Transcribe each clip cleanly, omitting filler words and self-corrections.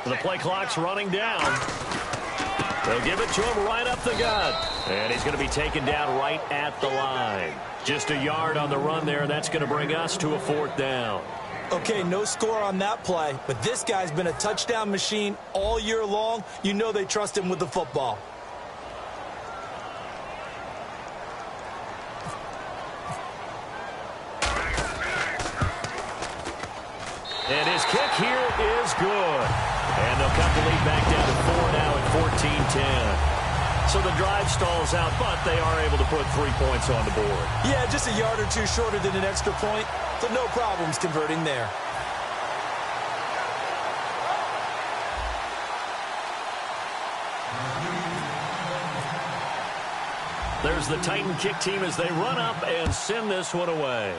The play clock's running down. They'll give it to him right up the gut. And he's going to be taken down right at the line. Just a yard on the run there. That's going to bring us to a 4th down. Okay, no score on that play, but this guy's been a touchdown machine all year long. You know they trust him with the football. And his kick here is good. And they'll cut the lead back down to 4 now at 14-10. So the drive stalls out, but they are able to put 3 points on the board. Yeah, just a yard or two shorter than an extra point, so no problems converting there. There's the Titan kick team as they run up and send this one away.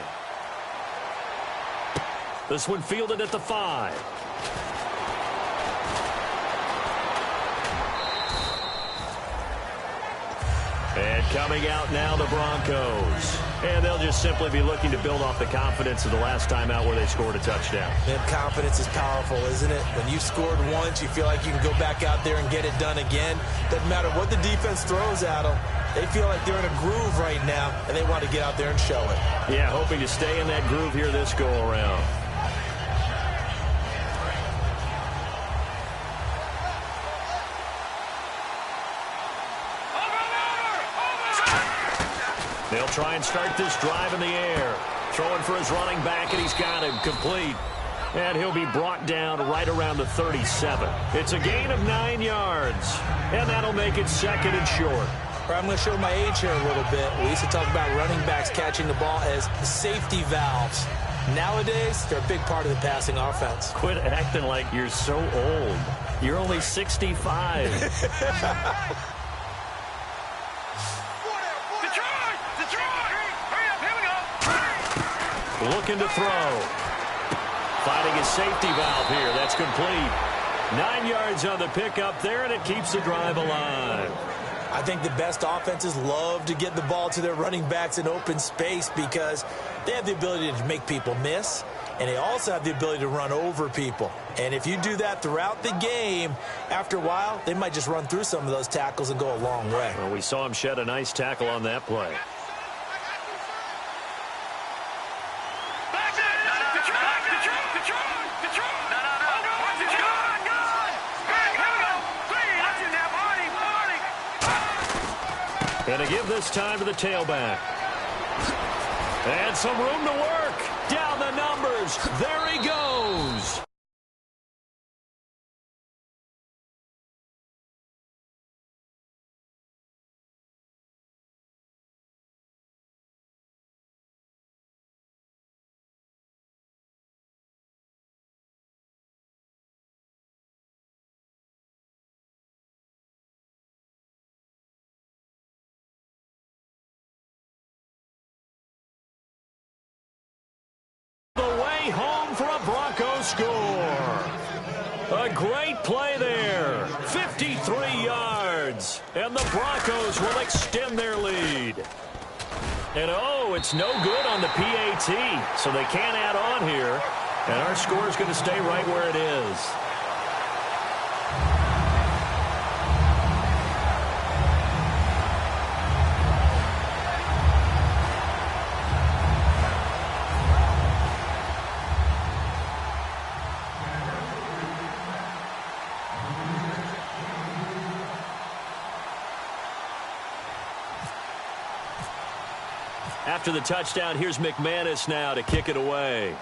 This one fielded at the 5. And coming out now, the Broncos. And they'll just simply be looking to build off the confidence of the last time out where they scored a touchdown. And confidence is powerful, isn't it? When you've scored once, you feel like you can go back out there and get it done again. Doesn't matter what the defense throws at them. They feel like they're in a groove right now, and they want to get out there and show it. Yeah, hoping to stay in that groove here this go-around. They'll try and start this drive in the air. Throwing for his running back, and he's got him complete. And he'll be brought down right around the 37. It's a gain of 9 yards, and that'll make it 2nd and short. I'm going to show my age here a little bit. We used to talk about running backs catching the ball as safety valves. Nowadays, they're a big part of the passing offense. Quit acting like you're so old. You're only 65. Looking to throw. Finding his safety valve here. That's complete. 9 yards on the pickup there, and it keeps the drive alive. I think the best offenses love to get the ball to their running backs in open space because they have the ability to make people miss, and they also have the ability to run over people. And if you do that throughout the game, after a while, they might just run through some of those tackles and go a long way. Well, we saw him shed a nice tackle on that play. And to give this time to the tailback. And some room to work. Down the numbers. There he goes. Home for a Broncos score. A great play there. 53 yards. And the Broncos will extend their lead. And oh, it's no good on the PAT. So they can't add on here. And our score is going to stay right where it is. After the touchdown, here's McManus now to kick it away.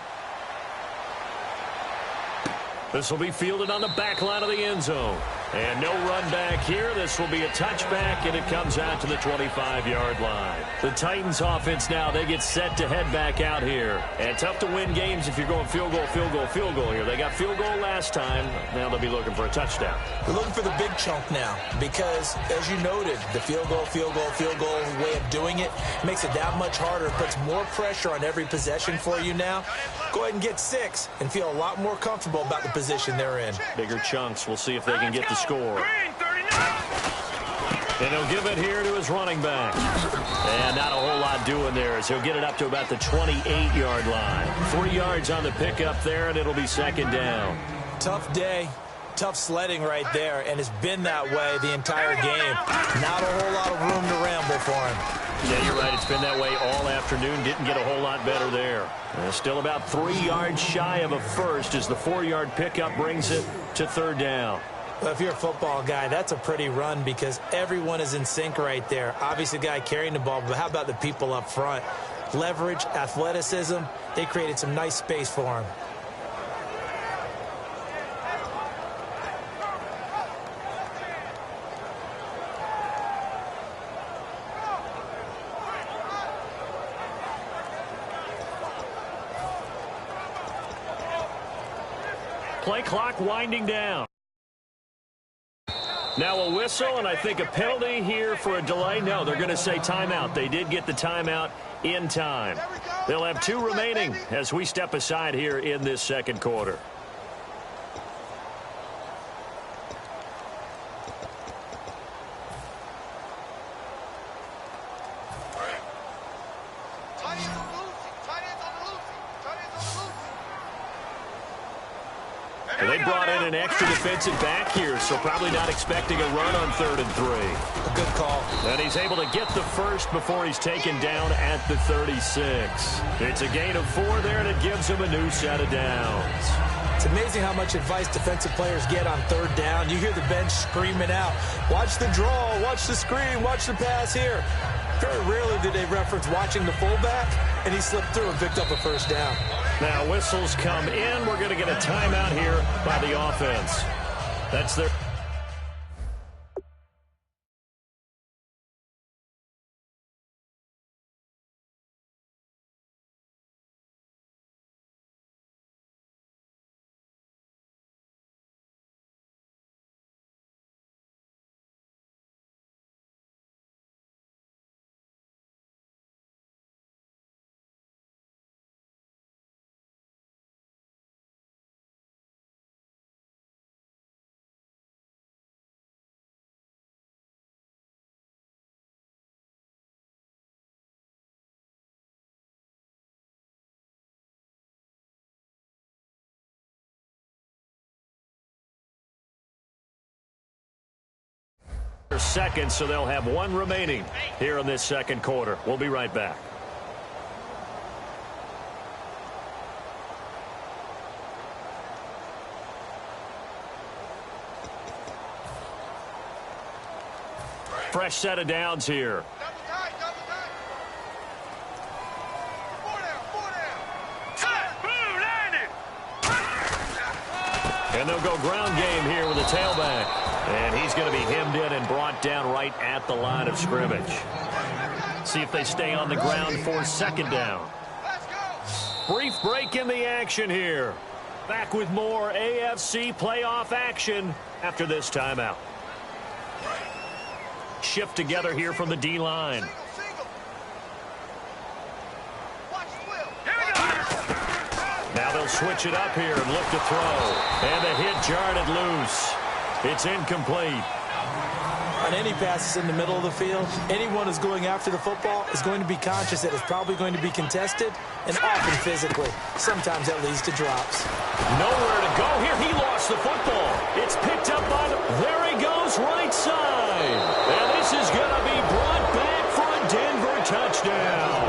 This will be fielded on the back line of the end zone. And no run back here. This will be a touchback, and it comes out to the 25-yard line. The Titans offense now, they get set to head back out here. And tough to win games if you're going field goal, field goal, field goal here. They got field goal last time. Now they'll be looking for a touchdown. They're looking for the big chunk now because, as you noted, the field goal way of doing it makes it that much harder. It puts more pressure on every possession for you now. Go ahead and get 6 and feel a lot more comfortable about the position they're in. Bigger chunks. We'll see if they can get the score. And he'll give it here to his running back. And not a whole lot doing there as he'll get it up to about the 28-yard line. 3 yards on the pickup there, and it'll be 2nd down. Tough day. tough sledding right there, and it's been that way the entire game. Not a whole lot of room to ramble for him. Yeah, you're right. It's been that way all afternoon. Didn't get a whole lot better there. Still about 3 yards shy of a first as the 4-yard pickup brings it to third down. Well, if you're a football guy, that's a pretty run because everyone is in sync right there. Obviously, the guy carrying the ball, but how about the people up front? Leverage, athleticism, they created some nice space for him. Play clock winding down. Now a whistle, and I think a penalty here for a delay. No, they're going to say timeout. They did get the timeout in time. They'll have 2 remaining as we step aside here in this second quarter. They brought in an extra defensive back here, so probably not expecting a run on 3rd and 3. A good call. And he's able to get the first before he's taken down at the 36. It's a gain of 4 there, and it gives him a new set of downs. It's amazing how much advice defensive players get on 3rd down. You hear the bench screaming out, watch the draw, watch the screen, watch the pass here. Very rarely do they reference watching the fullback, and he slipped through and picked up a first down. Now whistles come in. We're going to get a timeout here by the offense. That's their... seconds, so they'll have 1 remaining here in this second quarter. We'll be right back. Fresh set of downs here. And they'll go ground game here with a tailback. And he's going to be hemmed in and brought down right at the line of scrimmage. See if they stay on the ground for second down. Brief break in the action here. Back with more AFC playoff action after this timeout. Shift together here from the D-line. Now they'll switch it up here and look to throw. And the hit jarred loose. It's incomplete. On any passes in the middle of the field, anyone who's going after the football is going to be conscious that it's probably going to be contested and often physically. Sometimes that leads to drops. Nowhere to go here. He lost the football. It's picked up by there he goes, right side. And this is going to be brought back for a Denver touchdown.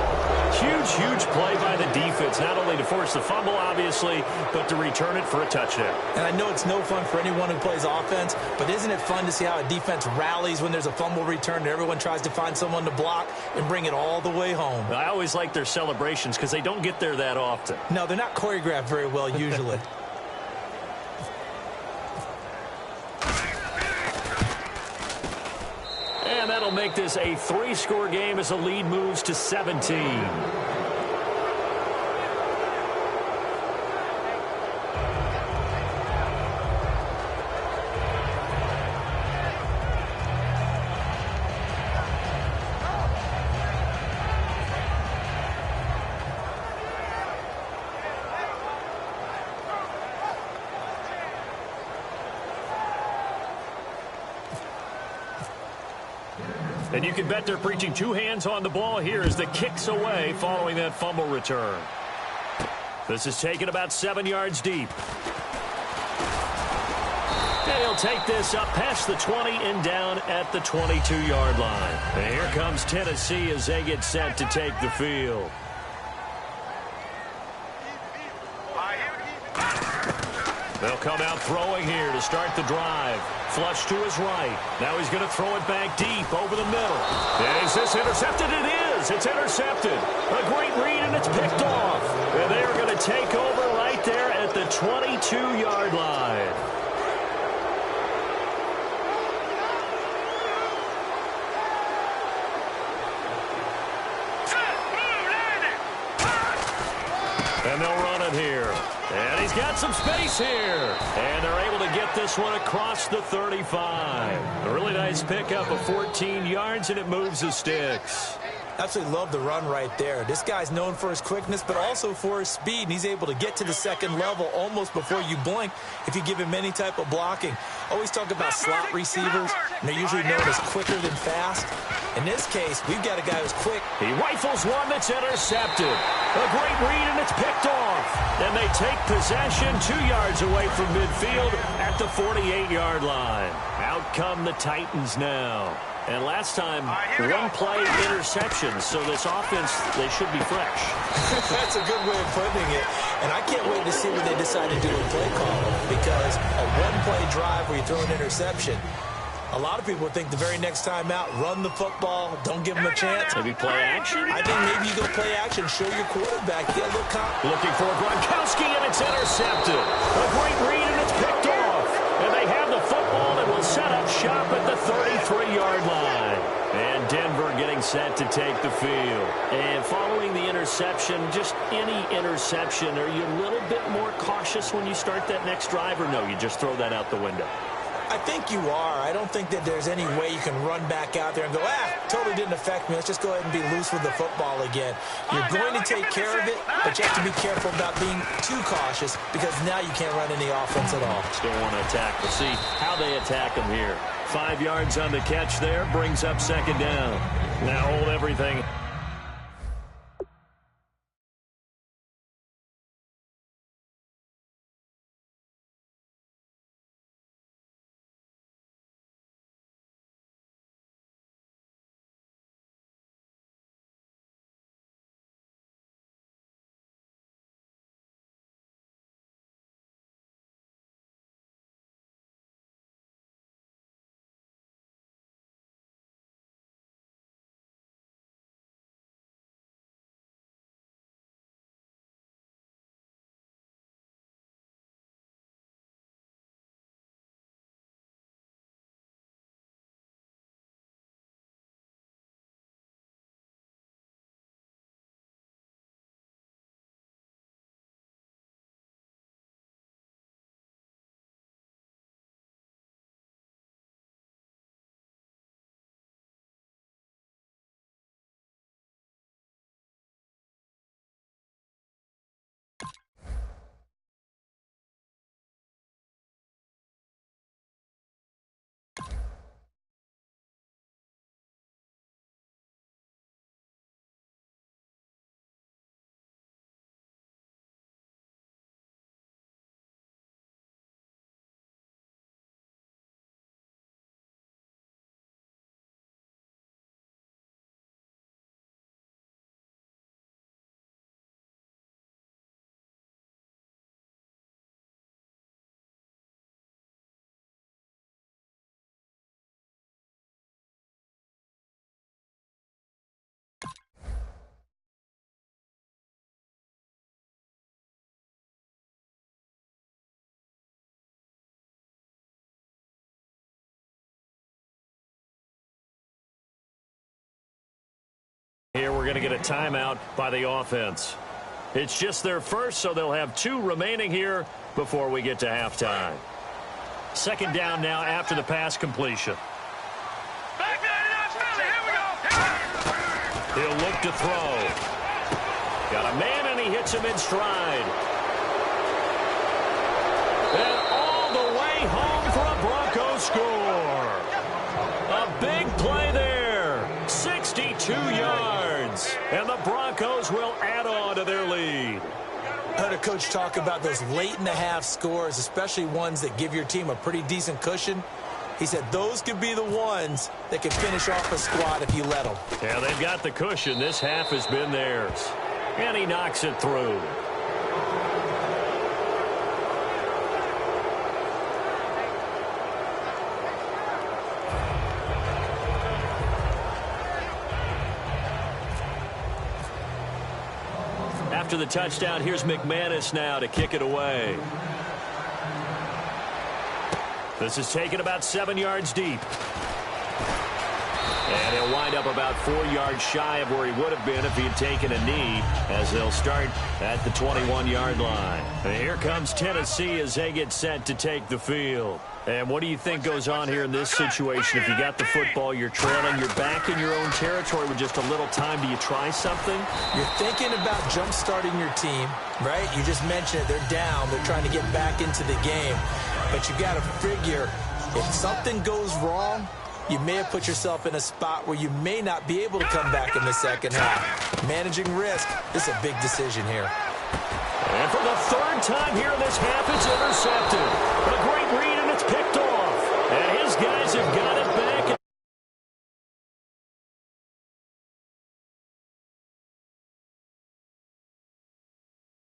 Huge, huge play by the defense, not only to force the fumble, obviously, but to return it for a touchdown. And I know it's no fun for anyone who plays offense, but isn't it fun to see how a defense rallies when there's a fumble return and everyone tries to find someone to block and bring it all the way home? I always like their celebrations because they don't get there that often. No, they're not choreographed very well usually. And that'll make this a 3-score game as the lead moves to 17. And you can bet they're preaching 2 hands on the ball here as the kick's away following that fumble return. This is taken about 7 yards deep. And he'll take this up past the 20 and down at the 22-yard line. And here comes Tennessee as they get set to take the field. They'll come out throwing here to start the drive. Flush to his right. Now he's going to throw it back deep over the middle. Is this intercepted? It is. It's intercepted. A great read, and it's picked off. And they are going to take over right there at the 22-yard line. And they'll run it here. And he's got some space here. And they're able to get this one across the 35. A really nice pickup of 14 yards, and it moves the sticks. Absolutely love the run right there. This guy's known for his quickness, but also for his speed, and he's able to get to the second level almost before you blink if you give him any type of blocking. Always talk about slot receivers, and they're usually known as quicker than fast. In this case, we've got a guy who's quick. He rifles one that's intercepted. A great read, and it's picked off. And they take possession 2 yards away from midfield at the 48-yard line. Out come the Titans now. And last time, one-play interception. So this offense, they should be fresh. That's a good way of putting it. And I can't wait to see what they decide to do with play calling, because a one-play drive where you throw an interception, a lot of people think the very next time out, run the football, don't give them a chance. Maybe play action? I think maybe you go play action, show your quarterback. Get a look looking for Gronkowski, and it's intercepted. A great read, and it's picked off. And they have the football and will set up shop at the 33-yard line. And Denver getting set to take the field. And following the interception, just any interception, are you a little bit more cautious when you start that next drive, or no, you just throw that out the window? I think you are. I don't think that there's any way you can run back out there and go, totally didn't affect me. Let's just go ahead and be loose with the football again. You're going to take care of it, but you have to be careful about being too cautious, because now you can't run any offense at all. Still want to attack. We'll see how they attack them here. 5 yards on the catch there, brings up second down. Now hold everything. Here we're going to get a timeout by the offense. It's just their first, so they'll have 2 remaining here before we get to halftime. Second down now after the pass completion. He'll look to throw. Got a man, and he hits him in stride. And all the way home for a Broncos score. A big play there. 62 yards. And the Broncos will add on to their lead. heard a coach talk about those late-in-the-half scores, especially ones that give your team a pretty decent cushion. He said those could be the ones that can finish off a squad if you let them. Yeah, they've got the cushion. This half has been theirs. And he knocks it through. After the touchdown, here's McManus now to kick it away. This is taken about 7 yards deep. And he'll wind up about 4 yards shy of where he would have been if he had taken a knee, as they'll start at the 21-yard line. And here comes Tennessee as they get set to take the field. And what do you think goes on here in this situation? If you got the football, you're trailing, you're back in your own territory with just a little time. Do you try something? You're thinking about jump-starting your team, right? You just mentioned it. They're down. They're trying to get back into the game. But you got to figure, if something goes wrong, you may have put yourself in a spot where you may not be able to come back in the second half. Managing risk, this is a big decision here. And for the third time here in this half, it's intercepted. A great read, and it's picked off. And his guys have got it.